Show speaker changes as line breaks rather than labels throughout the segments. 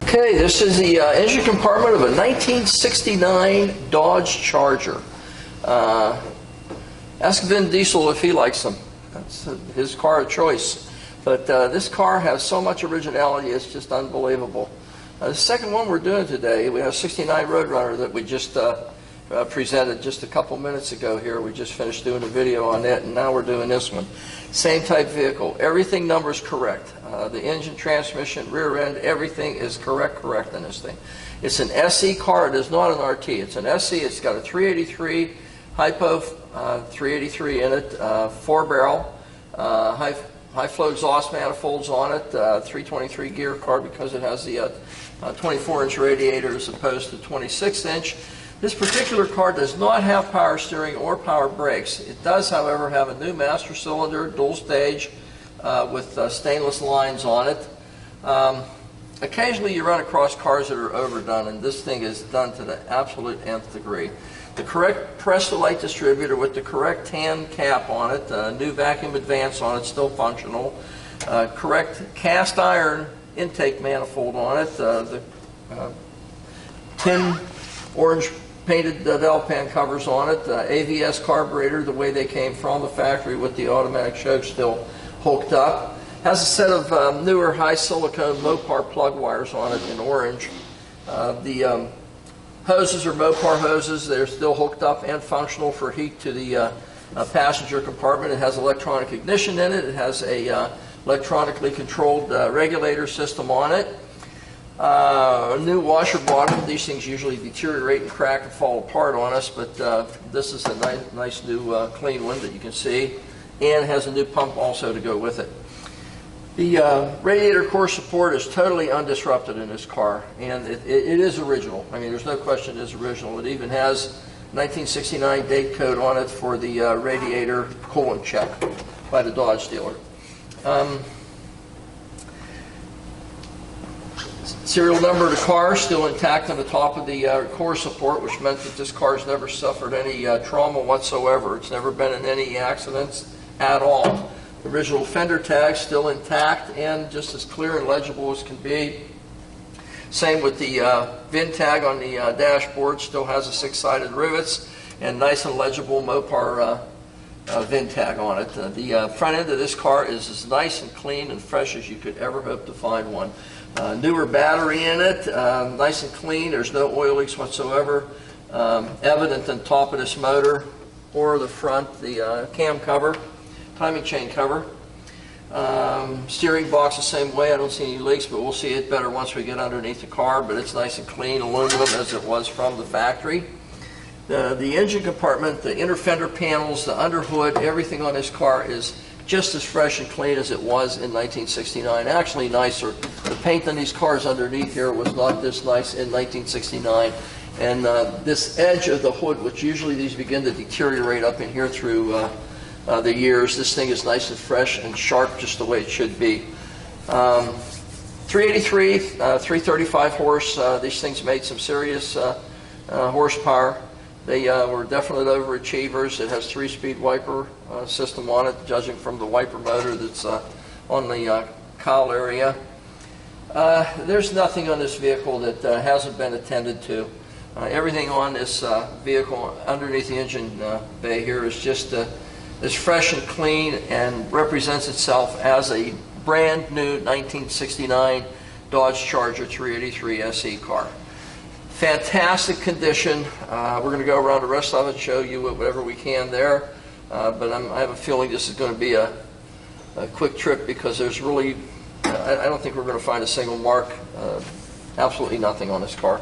Okay, this is the engine compartment of a 1969 Dodge Charger. Ask Vin Diesel if he likes them. That's his car of choice. But this car has so much originality, it's just unbelievable. The second one we're doing today, we have a 69 Roadrunner that we just presented just a couple minutes ago here. We just finished doing a video on it, and now we're doing this one. Same type vehicle. Everything numbers correct. The engine, transmission, rear end, everything is correct in this thing. It's an SE car. It is not an RT. It's an SE. It's got a 383 hypo 383 in it, 4-barrel, high flow exhaust manifolds on it, 323 gear car because it has the 24-inch radiator as opposed to 26-inch. This particular car does not have power steering or power brakes. It does, however, have a new master cylinder, dual stage, with stainless lines on it. Occasionally you run across cars that are overdone, and this thing is done to the absolute nth degree. The correct press-to-light distributor with the correct tan cap on it, new vacuum advance on it, still functional, correct cast iron intake manifold on it, the tin orange painted Delpan covers on it, AVS carburetor the way they came from the factory with the automatic choke still hooked up. Has a set of newer high silicone Mopar plug wires on it in orange. The hoses are Mopar hoses. They're still hooked up and functional for heat to the passenger compartment. It has electronic ignition in it. It has a electronically controlled regulator system on it. A new washer bottom. These things usually deteriorate and crack and fall apart on us, but this is a nice new clean one that you can see, and has a new pump also to go with it. The radiator core support is totally undisrupted in this car, and it is original. I mean, there's no question it is original. It even has 1969 date code on it for the radiator coolant check by the Dodge dealer. Serial number of the car still intact on the top of the core support, which meant that this car has never suffered any trauma whatsoever. It's never been in any accidents at all. The original fender tag still intact and just as clear and legible as can be. Same with the VIN tag on the dashboard, still has the 6-sided rivets and nice and legible Mopar VIN tag on it. The front end of this car is as nice and clean and fresh as you could ever hope to find one. Newer battery in it, nice and clean. There's no oil leaks whatsoever. Evident on top of this motor or the front, the cam cover, timing chain cover. Steering box the same way. I don't see any leaks, but we'll see it better once we get underneath the car. But it's nice and clean, aluminum as it was from the factory. The engine compartment, the inner fender panels, the under hood, everything on this car is just as fresh and clean as it was in 1969. Actually nicer. The paint on these cars underneath here was not this nice in 1969. And this edge of the hood, which usually these begin to deteriorate up in here through the years, this thing is nice and fresh and sharp just the way it should be. 383, 335 horse. These things made some serious horsepower. They were definitely overachievers. It has 3-speed wiper system on it, judging from the wiper motor that's on the cowl area. There's nothing on this vehicle that hasn't been attended to. Everything on this vehicle underneath the engine bay here is just as fresh and clean and represents itself as a brand new 1969 Dodge Charger 383 SE car. Fantastic condition. We're going to go around the rest of it and show you whatever we can there. But I have a feeling this is going to be a quick trip because there's really, I don't think we're going to find a single mark, absolutely nothing on this car.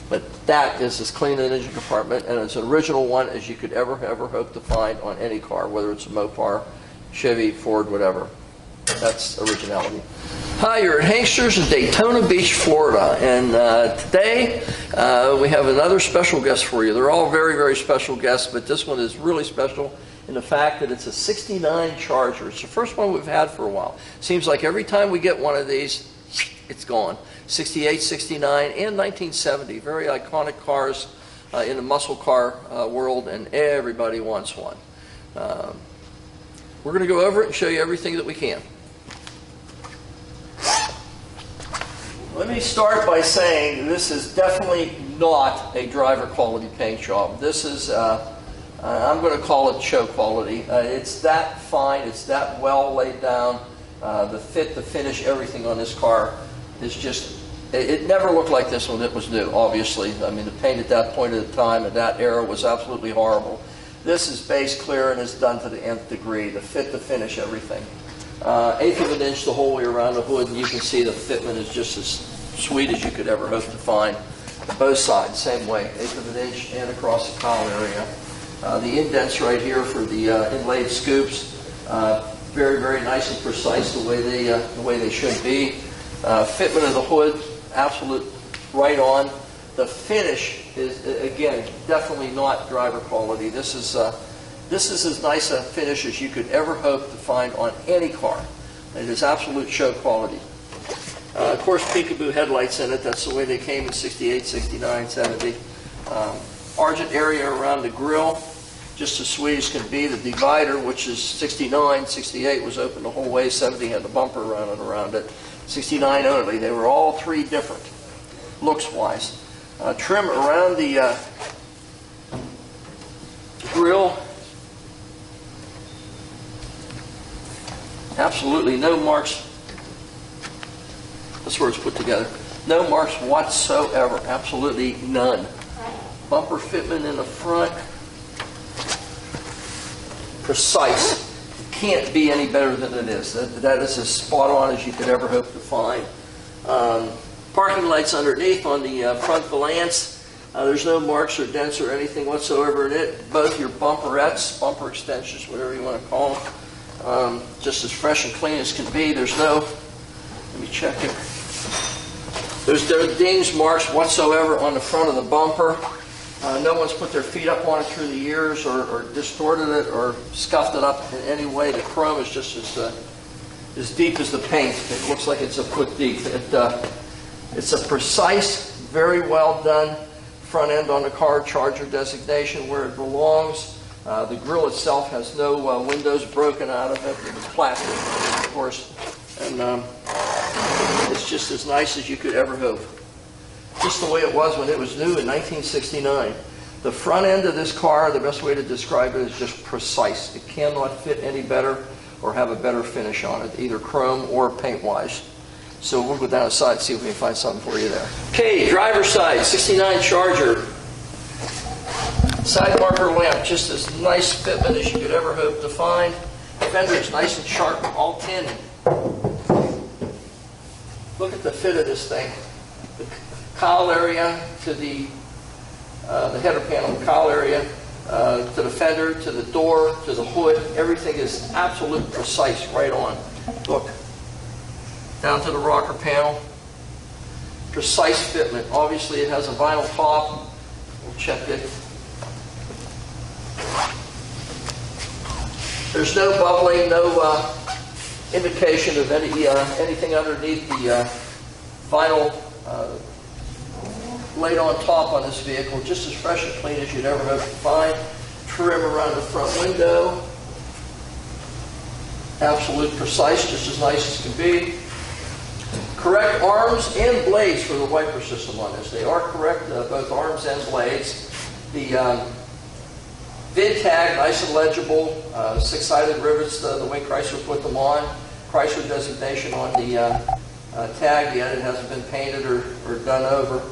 But that is as clean an engine compartment and it's an original one as you could ever hope to find on any car, whether it's a Mopar, Chevy, Ford, whatever. That's originality. Hi, you're at Hanksters in Daytona Beach, Florida, and today we have another special guest for you. They're all very special guests, but this one is really special in the fact that it's a 69 Charger. It's the first one we've had for a while. Seems like every time we get one of these, it's gone. 68, 69, and 1970. Very iconic cars in the muscle car world, and everybody wants one. We're going to go over it and show you everything that we can. Let me start by saying this is definitely not a driver quality paint job. This is, I'm going to call it show quality. It's that fine, it's that well laid down. The fit, the finish, everything on this car is just, it never looked like this when it was new, obviously. I mean, the paint at that point of the time and that era was absolutely horrible. This is base clear and is done to the nth degree. The fit, the finish, everything. Eighth of an inch the whole way around the hood, and you can see the fitment is just as sweet as you could ever hope to find. Both sides, same way, eighth of an inch and across the collar area. The indents right here for the inlaid scoops, very, very nice and precise the way they should be. Fitment of the hood, absolute right on. The finish is, again, definitely not driver quality. This is as nice a finish as you could ever hope to find on any car. It is absolute show quality. Of course, peekaboo headlights in it. That's the way they came in 68, 69, 70. Argent area around the grille, just as sweet as can be. The divider, which is 69, 68 was open the whole way. 70 had the bumper around it. 69 only. They were all three different, looks-wise. Trim around the grille. Absolutely no marks. That's where it's put together. No marks whatsoever. Absolutely none. Bumper fitment in the front. Precise. Can't be any better than it is. That is as spot on as you could ever hope to find. Parking lights underneath on the front valance. There's no marks or dents or anything whatsoever in it. Both your bumperettes, bumper extensions, whatever you want to call them, just as fresh and clean as can be. There's no, let me check it. There's no dings, marks whatsoever on the front of the bumper. No one's put their feet up on it through the years or distorted it or scuffed it up in any way. The chrome is just as deep as the paint. It looks like it's a foot deep. It's a precise, very well done front end on the car, charger designation where it belongs. The grille itself has no windows broken out of it. It's plastic, of course. And it's just as nice as you could ever hope. Just the way it was when it was new in 1969. The front end of this car, the best way to describe it is just precise. It cannot fit any better or have a better finish on it, either chrome or paint-wise. So we'll go down the side and see if we can find something for you there. Okay, driver's side, 69 Charger. Side marker lamp, just as nice fitment as you could ever hope to find. Fender's nice and sharp, all tin. Look at the fit of this thing. The cowl area to the header panel, the cowl area, to the fender, to the door, to the hood. Everything is absolute precise, right on. Look, down to the rocker panel. Precise fitment. Obviously it has a vinyl top. We'll check it. There's no bubbling, no indication of anything underneath the vinyl laid on top on this vehicle. Just as fresh and clean as you'd ever hope to find. Trim around the front window. Absolute precise, just as nice as can be. Correct arms and blades for the wiper system on this. They are correct, both arms and blades. The VIN tag, nice and legible. Six-sided rivets, the way Chrysler put them on. Chrysler designation on the tag, yet it hasn't been painted or done over.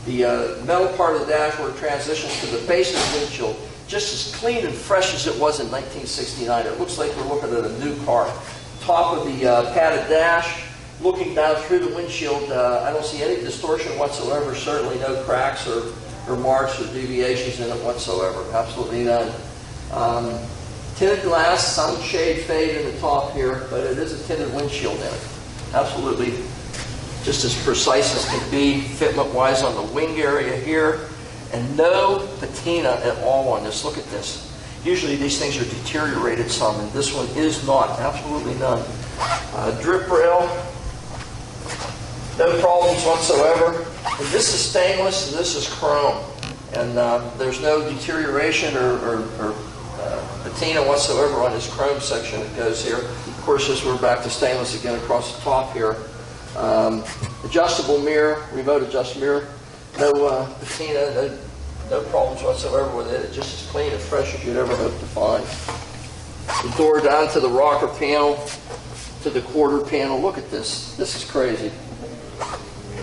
The metal part of the dashboard transitions to the base of the windshield, just as clean and fresh as it was in 1969. It looks like we're looking at a new car. Top of the padded dash, looking down through the windshield, I don't see any distortion whatsoever, certainly no cracks or marks or deviations in it whatsoever, absolutely none. Tinted glass, some shade fade in the top here, but it is a tinted windshield in it. Absolutely just as precise as can be, fitment-wise on the wing area here, and no patina at all on this. Look at this. Usually these things are deteriorated some, and this one is not, absolutely none. Drip rail, no problems whatsoever. And this is stainless, and this is chrome. And there's no deterioration or patina whatsoever on this chrome section that goes here. Of course, as we're back to stainless again across the top here. Adjustable mirror, remote adjustable mirror. No patina, no problems whatsoever with it. It's just as clean and fresh as you'd ever hope to find. The door down to the rocker panel, to the quarter panel. Look at this. This is crazy.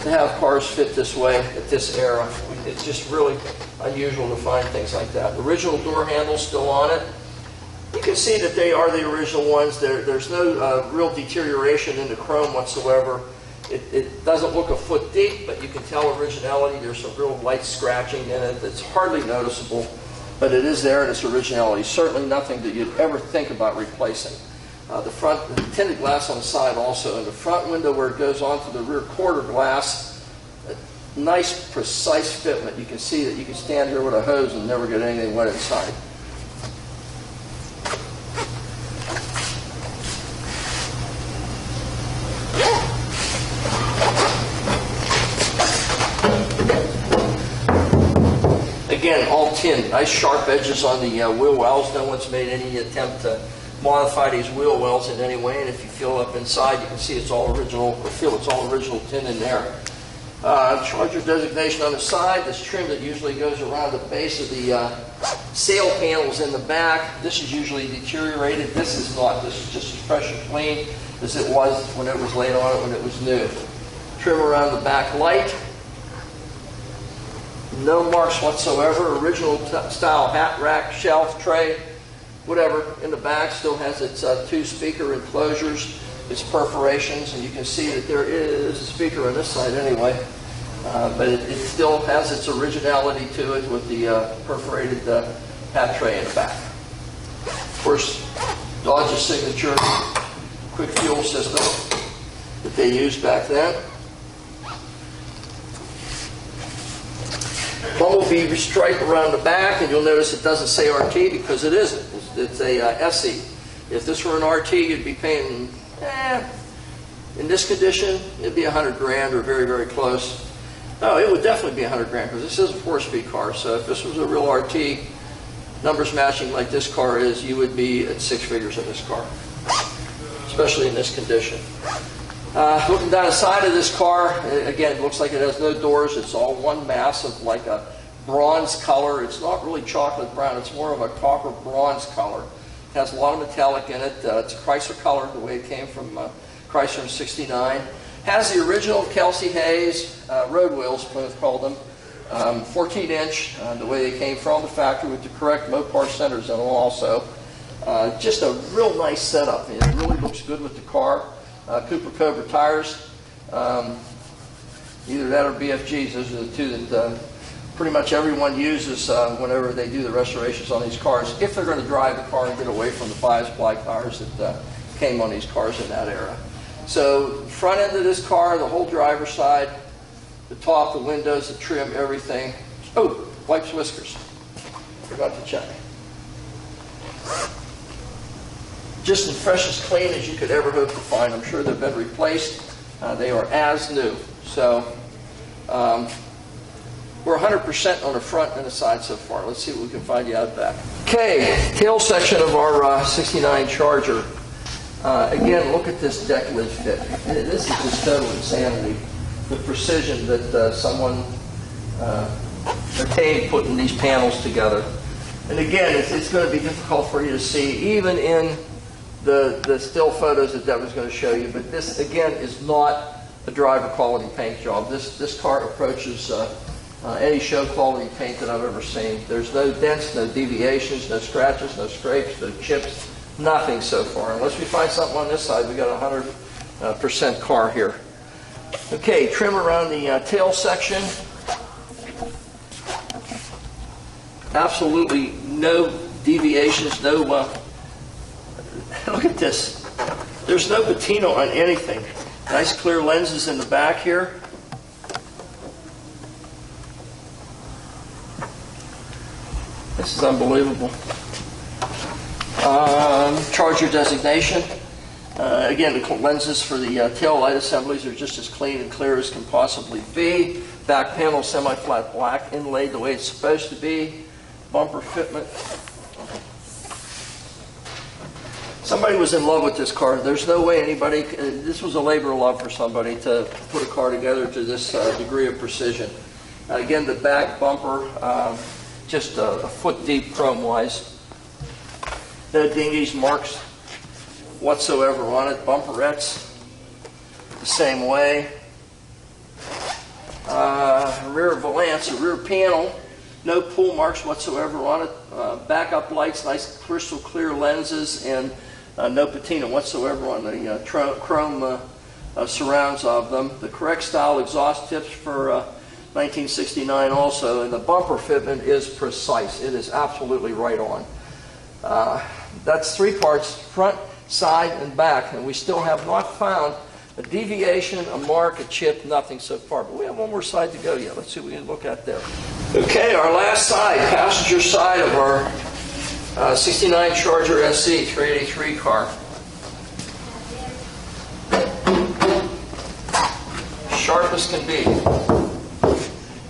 To have cars fit this way at this era, it's just really unusual to find things like that. Original door handles still on it. You can see that they are the original ones. There's no real deterioration in the chrome whatsoever. It doesn't look a foot deep, but you can tell originality. There's some real light scratching in it that's hardly noticeable, but it is there in its originality. Certainly nothing that you'd ever think about replacing. The front, the tinted glass on the side also, and the front window where it goes onto the rear quarter glass, a nice precise fitment. You can see that you can stand here with a hose and never get anything wet inside. Again, all tin, nice sharp edges on the wheel wells. No one's made any attempt to modify these wheel wells in any way, and if you feel up inside, you can see it's all original, or feel it's all original tin in there. Charger designation on the side. This trim that usually goes around the base of the sail panels in the back. This is usually deteriorated. This is not. This is just as fresh and clean as it was when it was laid on it when it was new. Trim around the back light. No marks whatsoever. Original style hat rack, shelf, tray, whatever in the back. Still has its two speaker enclosures, its perforations, and you can see that there is a speaker on this side anyway. But it still has its originality to it with the perforated hat tray in the back. Of course, Dodge's signature quick fuel system that they used back then. Bumblebee stripe around the back, and you'll notice it doesn't say RT because it isn't. It's a SE. If this were an RT, you'd be paying, in this condition, it'd be $100 grand or very, very close. No, it would definitely be $100 grand because this is a 4-speed car. So if this was a real RT, numbers matching like this car is, you would be at 6 figures in this car, especially in this condition. Looking down the side of this car, again, it looks like it has no doors. It's all one mass of like a bronze color. It's not really chocolate brown. It's more of a copper bronze color. It has a lot of metallic in it. It's a Chrysler color, the way it came from Chrysler in '69. Has the original Kelsey Hayes road wheels, Plymouth called them, 14-inch, the way they came from the factory with the correct Mopar centers in them also. Just a real nice setup. It really looks good with the car. Cooper Cobra tires, either that or BFGs. Those are the two that pretty much everyone uses whenever they do the restorations on these cars, if they're going to drive the car and get away from the bias black tires that came on these cars in that era. So front end of this car, the whole driver's side, the top, the windows, the trim, everything. Oh, wipes, whiskers. Forgot to check. Just as fresh as clean as you could ever hope to find. I'm sure they've been replaced. They are as new. So we're 100% on the front and the side so far. Let's see what we can find you out back. Okay, tail section of our 69 Charger. Again, look at this deck lid fit. This is just total insanity. The precision that someone attained putting these panels together. And again, it's going to be difficult for you to see, even in the still photos that Deborah's going to show you. But this, again, is not a driver quality paint job. This car approaches any show quality paint that I've ever seen. There's no dents, no deviations, no scratches, no scrapes, no chips, nothing so far. Unless we find something on this side, we got a 100% car here. Okay, trim around the tail section. Absolutely no deviations, no, look at this. There's no patina on anything. Nice clear lenses in the back here. This is unbelievable. Charger designation. Again, the lenses for the tail light assemblies are just as clean and clear as can possibly be. Back panel semi-flat black, inlaid the way it's supposed to be. Bumper fitment. Somebody was in love with this car. There's no way anybody, this was a labor of love for somebody to put a car together to this degree of precision. Again, the back bumper, just a foot deep chrome-wise. No dinghies, marks whatsoever on it. Bumperettes, the same way. Rear valance, a rear panel, no pull marks whatsoever on it. Backup lights, nice crystal clear lenses, and no patina whatsoever on the chrome surrounds of them. The correct style exhaust tips for 1969 also, and the bumper fitment is precise. It is absolutely right on. That's three parts, front, side, and back, and we still have not found a deviation, a mark, a chip, nothing so far. But we have one more side to go yet. Let's see what we can look at there. Okay, our last side, passenger side of our 69 Charger SC 383 car. Sharp as can be.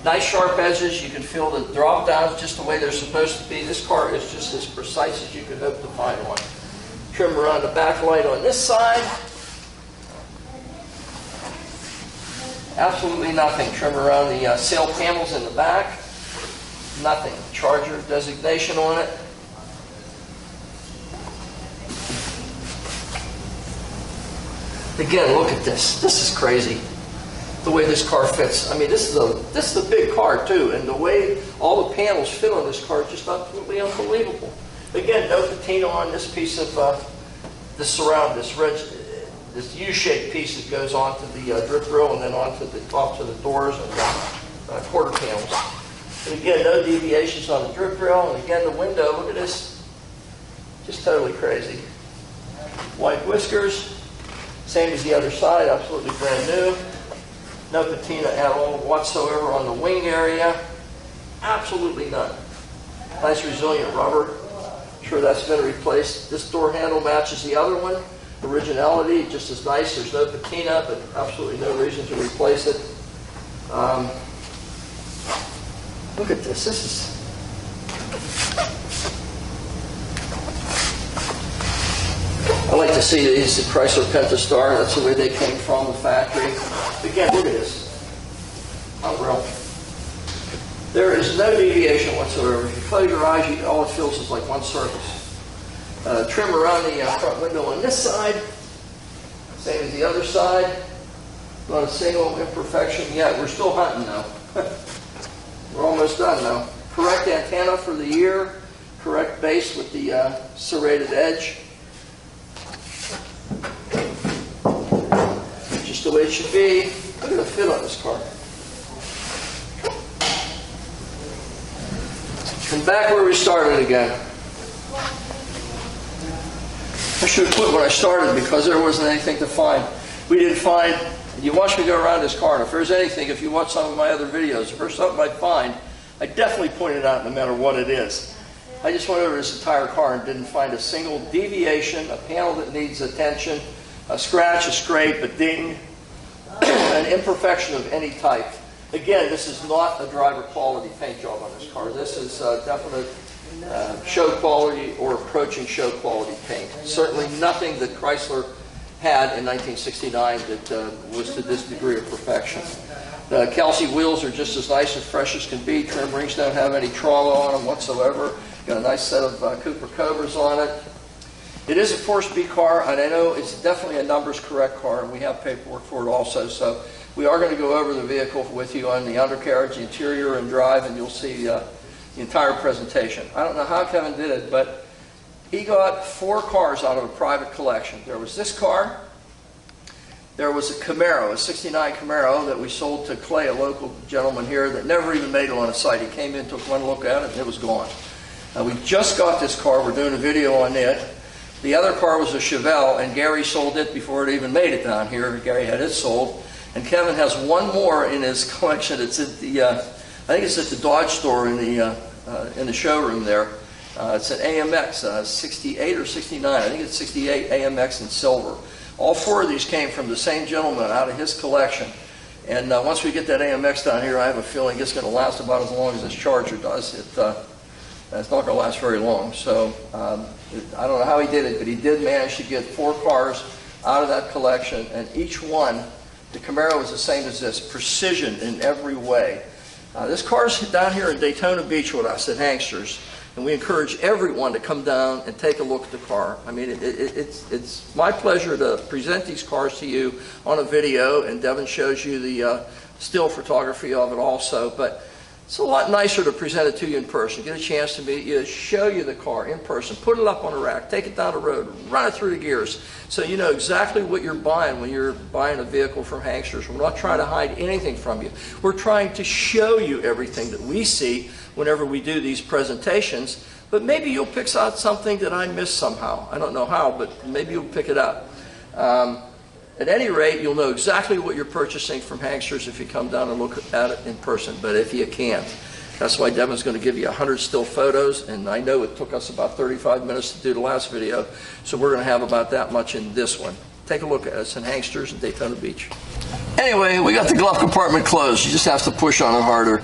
Nice sharp edges. You can feel the drop downs just the way they're supposed to be. This car is just as precise as you could hope to find one. Trim around the back light on this side. Absolutely nothing. Trim around the sail panels in the back. Nothing. Charger designation on it. Again, look at this. This is crazy. The way this car fits. I mean, this is a big car too, and the way all the panels fit on this car is just absolutely unbelievable. Again, no patina on this piece of this surround, this U-shaped piece that goes onto the drip grill and then off to the doors and quarter panels. And again, no deviations on the drip grill, and again, the window. Look at this, just totally crazy. White whiskers, same as the other side, absolutely brand new. No patina at all whatsoever on the wing area. Absolutely none. Nice resilient rubber. I'm sure that's been replaced. This door handle matches the other one. Originality, just as nice. There's no patina, but absolutely no reason to replace it. Look at this. This is... I like to see these Chrysler Pentastar. That's the way they came from the factory. Again, look at this. Unreal. There is no deviation whatsoever. If you close your eyes, all it feels is like one surface. Trim around the front window on this side. Same as the other side. Not a single imperfection yet. We're still hunting though. We're almost done though. Correct antenna for the ear. Correct base with the serrated edge. Just the way it should be. Look at the fit on this car. And back where we started again. I should have quit when I started because there wasn't anything to find. We didn't find, you watch me go around this car, and if there's anything, if you watch some of my other videos, if there's something I find, I definitely point it out no matter what it is. I just went over this entire car and didn't find a single deviation, a panel that needs attention, a scratch, a scrape, a ding, an imperfection of any type. Again, this is not a driver quality paint job on this car. This is definite show quality or approaching show quality paint. Certainly nothing that Chrysler had in 1969 that was to this degree of perfection. The Kelsey wheels are just as nice and fresh as can be. Trim rings don't have any trauma on them whatsoever. Got a nice set of Cooper Cobras on it. It is a Force B car, and I know it's definitely a numbers correct car, and we have paperwork for it also. So we are going to go over the vehicle with you on the undercarriage, the interior, and drive, and you'll see the entire presentation. I don't know how Kevin did it, but he got 4 cars out of a private collection. There was this car. There was a Camaro, a 69 Camaro that we sold to Clay, a local gentleman here that never even made it on a site. He came in, took one look at it, and it was gone. We just got this car. We're doing a video on it. The other car was a Chevelle, and Gary sold it before it even made it down here. Gary had it sold. And Kevin has one more in his collection. It's at the, I think it's at the Dodge store in the showroom there. It's an AMX, 68 or 69. I think it's 68 AMX in silver. All 4 of these came from the same gentleman out of his collection. And once we get that AMX down here, I have a feeling it's going to last about as long as this Charger does. It's not going to last very long. So I don't know how he did it, but he did manage to get 4 cars out of that collection, and each one, the Camaro is the same as this, precision in every way. This car's down here in Daytona Beach with us at Hanksters, and we encourage everyone to come down and take a look at the car. I mean, it's my pleasure to present these cars to you on a video, and Devin shows you the still photography of it also, but it's a lot nicer to present it to you in person. Get a chance to meet you, show you the car in person, put it up on a rack, take it down the road, run it through the gears, so you know exactly what you're buying when you're buying a vehicle from Hanksters. We're not trying to hide anything from you. We're trying to show you everything that we see whenever we do these presentations, but maybe you'll pick out something that I missed somehow. I don't know how, but maybe you'll pick it up. At any rate, you'll know exactly what you're purchasing from Hanksters if you come down and look at it in person, but if you can't. That's why Devin's going to give you 100 still photos, and I know it took us about 35 minutes to do the last video, so we're going to have about that much in this one. Take a look at us in Hanksters in Daytona Beach. Anyway, we got the glove compartment closed. You just have to push on it harder.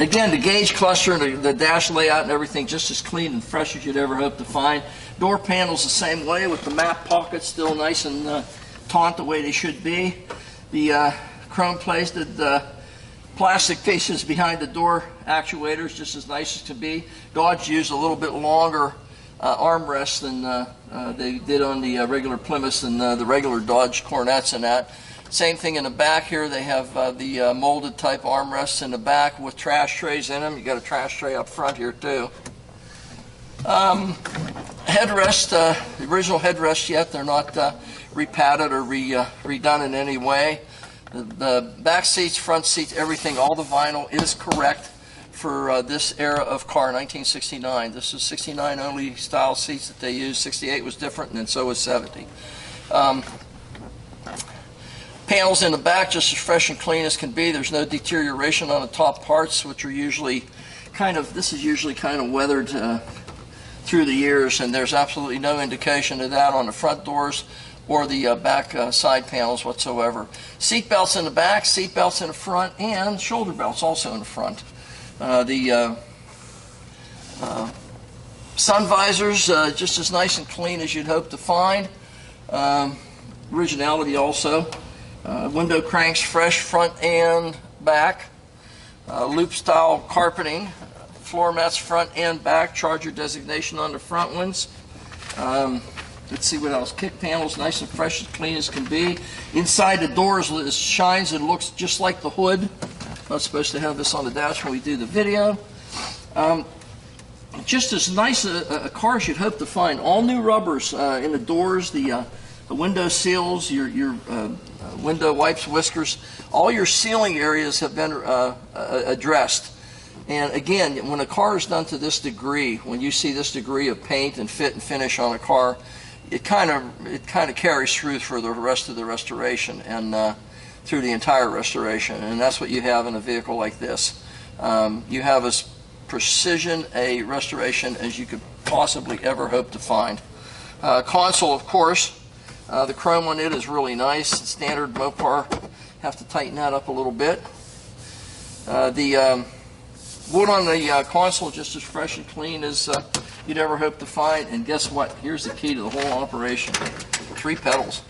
Again, the gauge cluster and the dash layout and everything just as clean and fresh as you'd ever hope to find. Door panels the same way with the map pockets still nice and taut the way they should be. The chrome-plated plastic pieces behind the door actuators just as nice as can be. Dodge used a little bit longer armrests than they did on the regular Plymouths and the regular Dodge Cornettes and that. Same thing in the back here. They have the molded type armrests in the back with trash trays in them. You got a trash tray up front here too. Headrest, the original headrest yet. They're not repadded or redone in any way. The back seats, front seats, everything, all the vinyl is correct for this era of car, 1969. This is 69 only style seats that they used. 68 was different, and then so was 70. Panels in the back just as fresh and clean as can be. There's no deterioration on the top parts, which are usually this is usually kind of weathered through the years, and there's absolutely no indication of that on the front doors or the back side panels whatsoever. Seat belts in the back, seat belts in the front, and shoulder belts also in the front. The sun visors just as nice and clean as you'd hope to find. Originality also. Window cranks fresh front and back. Loop style carpeting. Floor mats front and back. Charger designation on the front ones. Let's see what else. Kick panels nice and fresh and clean as can be. Inside the doors it shines and looks just like the hood. Not supposed to have this on the dash when we do the video. Just as nice a car as you'd hope to find. All new rubbers in the doors, the window seals, your window wipes, whiskers. All your sealing areas have been addressed. And again, when a car is done to this degree, when you see this degree of paint and fit and finish on a car, it kind of carries through for the rest of the restoration and through the entire restoration. And that's what you have in a vehicle like this. You have as precision a restoration as you could possibly ever hope to find. Console, of course, the chrome on it is really nice. Standard Mopar, have to tighten that up a little bit. The wood on the console just as fresh and clean as you'd ever hope to find. And guess what? Here's the key to the whole operation. 3 pedals.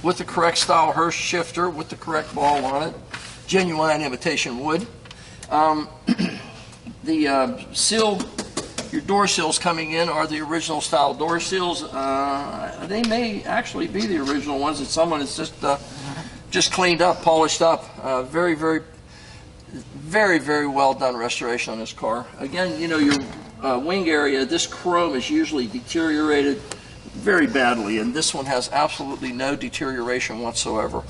With the correct style Hurst shifter, with the correct ball on it. Genuine imitation wood. The seal, your door seals coming in are the original style door seals. They may actually be the original ones that someone has just cleaned up, polished up. Very, very well done restoration on this car. Again, you know, your wing area, this chrome is usually deteriorated very badly, and this one has absolutely no deterioration whatsoever.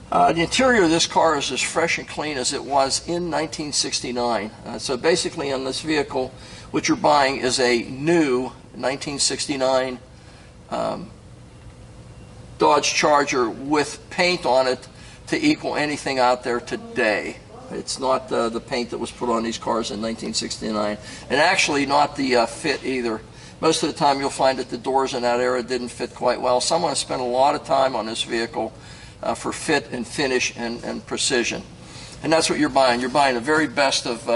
The interior of this car is as fresh and clean as it was in 1969. So basically on this vehicle, what you're buying is a new 1969 Dodge Charger with paint on it to equal anything out there today. It's not the paint that was put on these cars in 1969, and actually not the fit either. Most of the time you'll find that the doors in that era didn't fit quite well. Someone spent a lot of time on this vehicle for fit and finish and precision. And that's what you're buying. You're buying the very best of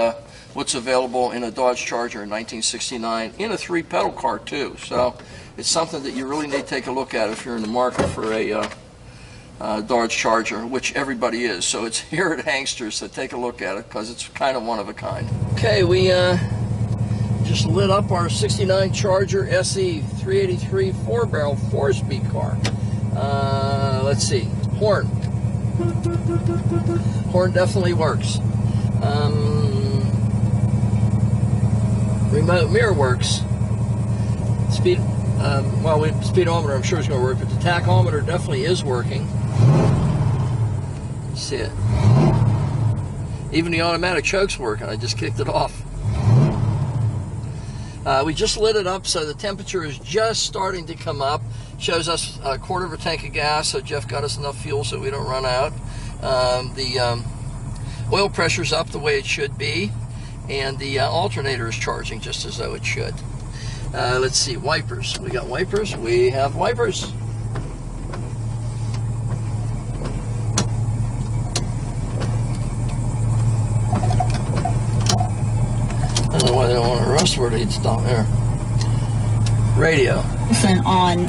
what's available in a Dodge Charger in 1969, in a 3-pedal car too. So it's something that you really need to take a look at if you're in the market for a Dodge Charger, which everybody is. So it's here at Hangsters, so take a look at it because it's kind of one of a kind. Okay, we just lit up our 69 Charger SE 383 4-barrel 4-speed car. Let's see, horn. Horn definitely works. Remote mirror works. Speed, speedometer I'm sure is going to work, but the tachometer definitely is working. You see it. Even the automatic choke's working. I just kicked it off. We just lit it up, so the temperature is just starting to come up. Shows us a quarter of a tank of gas, so Jeff got us enough fuel so we don't run out. The oil pressure's up the way it should be, and the alternator is charging just as though it should. Let's see, wipers. We got wipers. We have wipers. I don't know why they don't want to rust where it's down there. Radio.
On,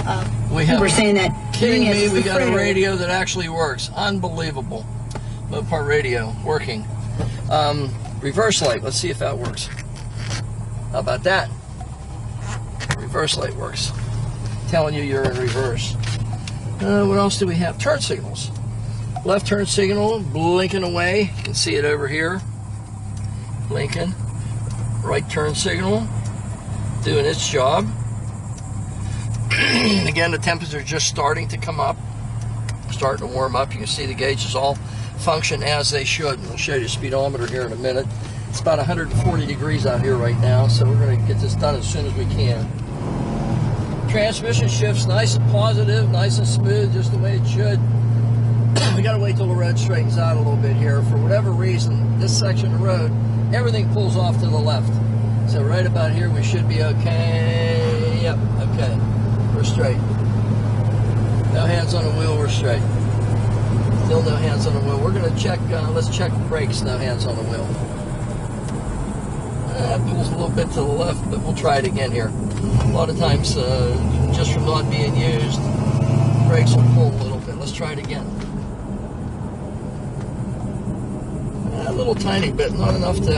we were saying that.
Kidding me, we got a radio that actually works. Unbelievable. Mopar radio working. Reverse light, let's see if that works. How about that? Reverse light works. Telling you you're in reverse. What else do we have? Turn signals. Left turn signal, blinking away. You can see it over here. Blinking. Right turn signal, doing its job. Again, the temperature is just starting to come up, starting to warm up. You can see the gauges all function as they should. And I'll show you the speedometer here in a minute. It's about 140 degrees out here right now, so we're going to get this done as soon as we can. Transmission shifts nice and positive, nice and smooth, just the way it should. We got to wait till the road straightens out a little bit here. For whatever reason, this section of road, everything pulls off to the left. So right about here, we should be okay. Yep, okay. We're straight. No hands on the wheel, we're straight. Still no hands on the wheel. We're going to check, let's check brakes, no hands on the wheel. That pulls a little bit to the left, but we'll try it again here. A lot of times, just from not being used, brakes will pull a little bit. Let's try it again. A little tiny bit, not enough to,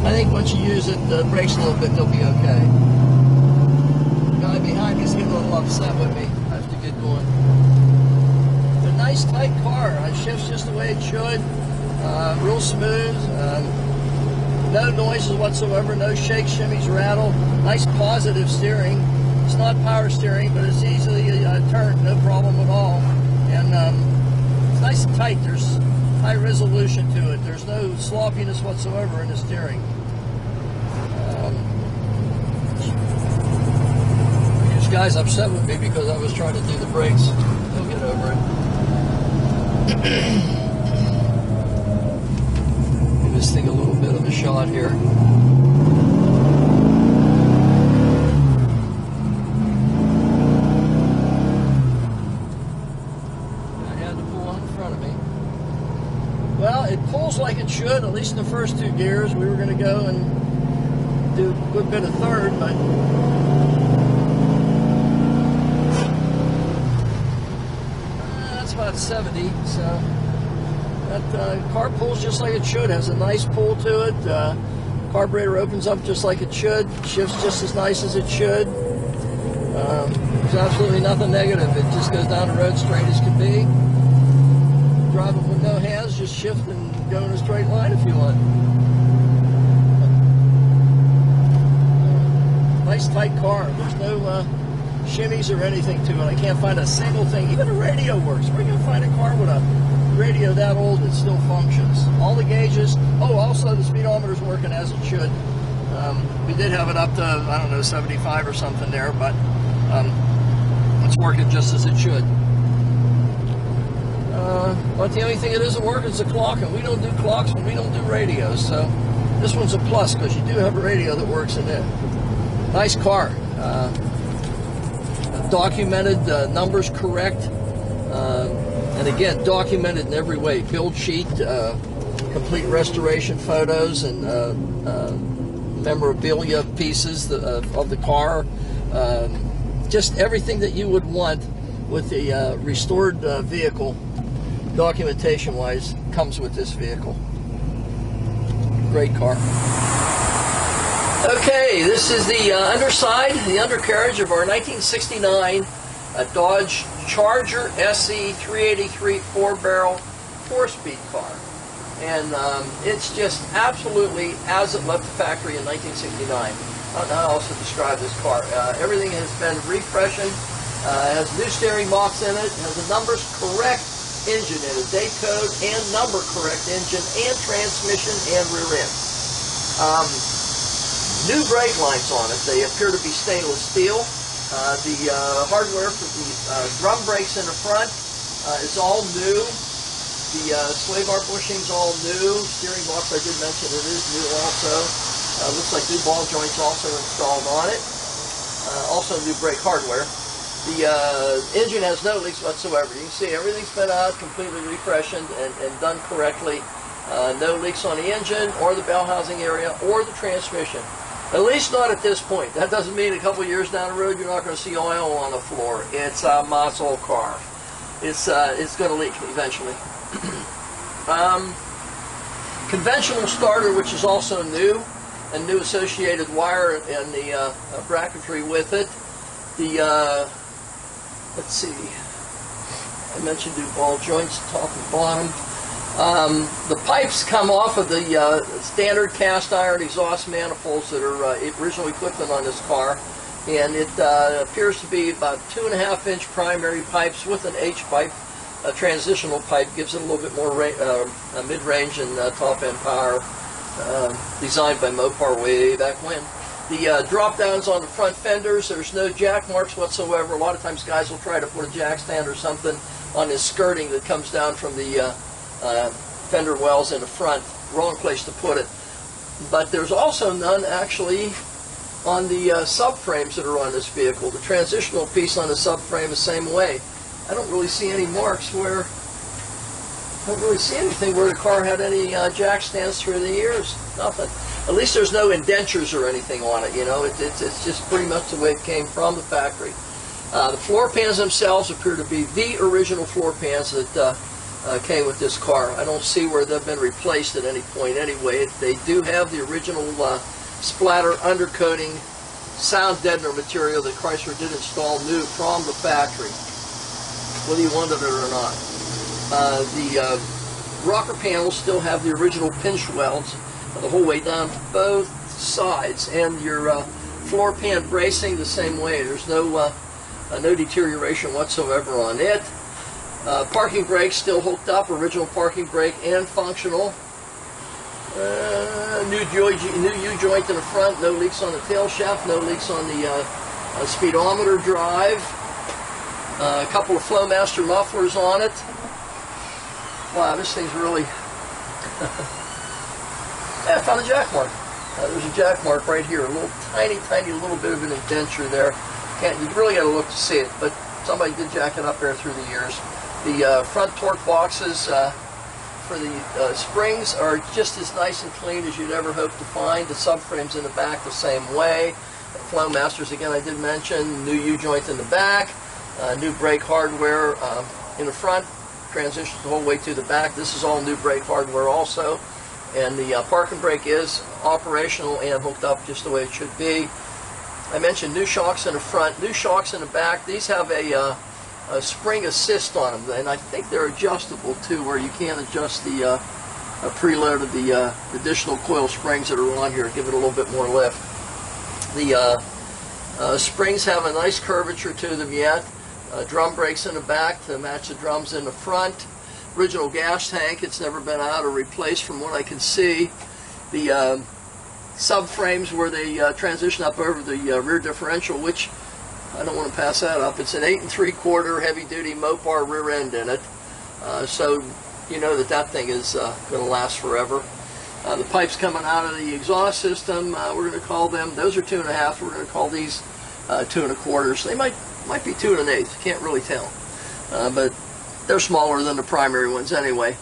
I think once you use it, the brakes a little bit, they'll be okay. The guy behind me is getting a little upset with me. I have to get going. It's a nice tight car. It shifts just the way it should. Real smooth. No noises whatsoever. No shakes, shimmies, rattle. Nice positive steering. It's not power steering, but it's easily turned. No problem at all. And it's nice and tight. There's high resolution to it. There's no sloppiness whatsoever in the steering. This guy's upset with me because I was trying to do the brakes. He'll get over it. Give this thing a little bit of a shot here. Well, it pulls like it should, at least in the first two gears. We were going to go and do a good bit of third, but that's about 70. So that car pulls just like it should. Has a nice pull to it. Carburetor opens up just like it should. Shifts just as nice as it should. There's absolutely nothing negative. It just goes down the road straight as can be. Driving with no hands, just shift and go in a straight line if you want. Nice tight car. There's no shimmies or anything to it. I can't find a single thing. Even the radio works. Where are you going to find a car with a radio that old that still functions? All the gauges. Oh, also the speedometer's working as it should. We did have it up to, I don't know, 75 or something there, but it's working just as it should. But the only thing that isn't working is the clock, and we don't do clocks and we don't do radios, so this one's a plus because you do have a radio that works in it. Nice car. Documented, numbers correct, and again, documented in every way. Build sheet, complete restoration photos and memorabilia pieces of the car. Just everything that you would want with a restored vehicle, documentation-wise, comes with this vehicle. Great car. Okay, this is the underside, the undercarriage of our 1969 Dodge Charger SE 383 4-barrel 4-speed car. And it's just absolutely as it left the factory in 1969. I don't know how else to describe this car. Everything has been refreshened. It has new steering box in it. It has a numbers correct engine in it, date code and number correct engine and transmission and rear end. New brake lines on it. They appear to be stainless steel. The hardware for the drum brakes in the front is all new. The sway bar bushing's all new. Steering box, I did mention, it is new also. Looks like new ball joints also installed on it. Also new brake hardware. The engine has no leaks whatsoever. You can see everything's been out, completely refreshened and done correctly. No leaks on the engine or the bell housing area or the transmission. At least not at this point. That doesn't mean a couple years down the road you're not going to see oil on the floor. It's a muscle car. It's going to leak eventually. Conventional starter, which is also new, and new associated wire and the bracketry with it. The let's see, I mentioned new ball joints, top and bottom. The pipes come off of the standard cast iron exhaust manifolds that are original equipment on this car, and it appears to be about 2.5-inch primary pipes with an H pipe. A transitional pipe gives it a little bit more mid-range and top-end power, designed by Mopar way back when. The drop downs on the front fenders, there's no jack marks whatsoever. A lot of times guys will try to put a jack stand or something on this skirting that comes down from the fender wells in the front. Wrong place to put it. But there's also none actually on the subframes that are on this vehicle. The transitional piece on the subframe the same way. I don't really see any marks where, I don't really see anything where the car had any jack stands through the years. Nothing. At least there's no indentures or anything on it, you know. It's just pretty much the way it came from the factory. The floor pans themselves appear to be the original floor pans that came with this car. I don't see where they've been replaced at any point anyway. They do have the original splatter undercoating sound deadener material that Chrysler did install new from the factory, whether you wanted it or not. The rocker panels still have the original pinch welds the whole way down both sides, and your floor pan bracing the same way. There's no deterioration whatsoever on it. Parking brakes still hooked up, original parking brake and functional. New U-joint in the front, no leaks on the tail shaft, no leaks on the speedometer drive. A couple of Flowmaster mufflers on it. Wow, this thing's really... Yeah, I found a jack mark. There's a jack mark right here, a little tiny little bit of an indenture there. You really got to look to see it, but somebody did jack it up there through the years. The front torque boxes for the springs are just as nice and clean as you'd ever hope to find. The subframes in the back the same way. Flowmasters, again, I did mention. New U-joint in the back. New brake hardware in the front. Transitions the whole way to the back. This is all new brake hardware also. And the parking brake is operational and hooked up just the way it should be. I mentioned new shocks in the front, new shocks in the back. These have a spring assist on them, and I think they're adjustable too, where you can adjust the preload of the additional coil springs that are on here, give it a little bit more lift. The springs have a nice curvature to them yet. Drum brakes in the back to match the drums in the front. Original gas tank, it's never been out or replaced from what I can see. The subframes where they transition up over the rear differential, which I don't want to pass that up. It's an 8 3/4 heavy-duty Mopar rear end in it, so you know that thing is going to last forever. The pipes coming out of the exhaust system, we're going to call them. Those are 2.5. We're going to call these 2 1/4. They might be 2 1/8. Can't really tell, but they're smaller than the primary ones anyway.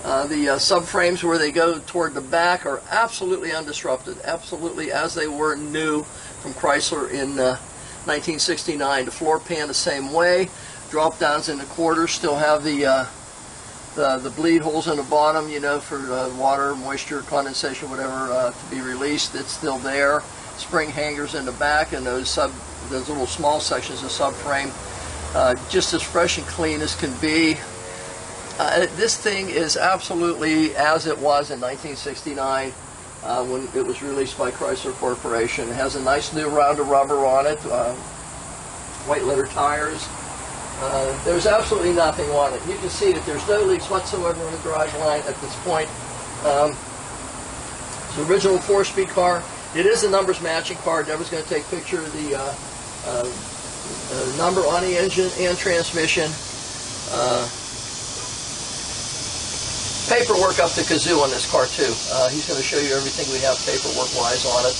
The subframes where they go toward the back are absolutely undisrupted, absolutely as they were new from Chrysler in 1969. The floor pan the same way. Drop downs in the quarters still have the bleed holes in the bottom, you know, for water, moisture, condensation, whatever to be released. It's still there. Spring hangers in the back, and those little small sections of subframe, just as fresh and clean as can be. This thing is absolutely as it was in 1969 when it was released by Chrysler Corporation. It has a nice new round of rubber on it, white leather tires. There's absolutely nothing on it. You can see that there's no leaks whatsoever in the drive line at this point. It's an original 4-speed car. It is a numbers matching car. Deborah's going to take a picture of the number on the engine and transmission. Paperwork up to kazoo on this car too. He's going to show you everything we have paperwork-wise on it.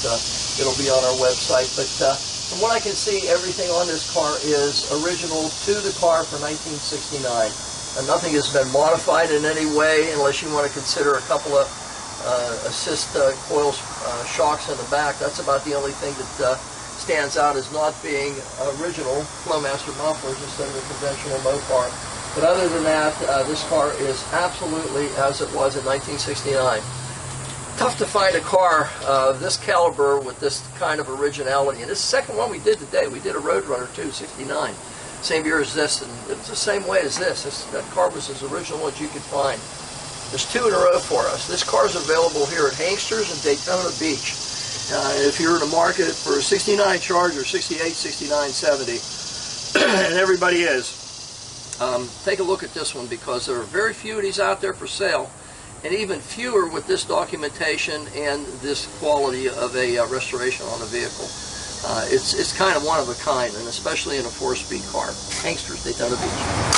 It'll be on our website. But from what I can see, everything on this car is original to the car for 1969. Nothing has been modified in any way, unless you want to consider a couple of assist coil shocks in the back. That's about the only thing that stands out as not being original Flowmaster mufflers instead of a conventional Mopar. But other than that, this car is absolutely as it was in 1969. Tough to find a car of this caliber with this kind of originality. And this is the second one we did today. We did a Roadrunner too, 69. Same year as this, and it's the same way as this. That car was as original as you could find. There's 2 in a row for us. This car is available here at Hanksters and Daytona Beach. If you're in the market for a 69 Charger, 68, 69, 70, and everybody is, take a look at this one, because there are very few of these out there for sale, and even fewer with this documentation and this quality of a restoration on a vehicle. It's kind of one of a kind, and especially in a 4-speed car. Hanksters, Daytona Beach.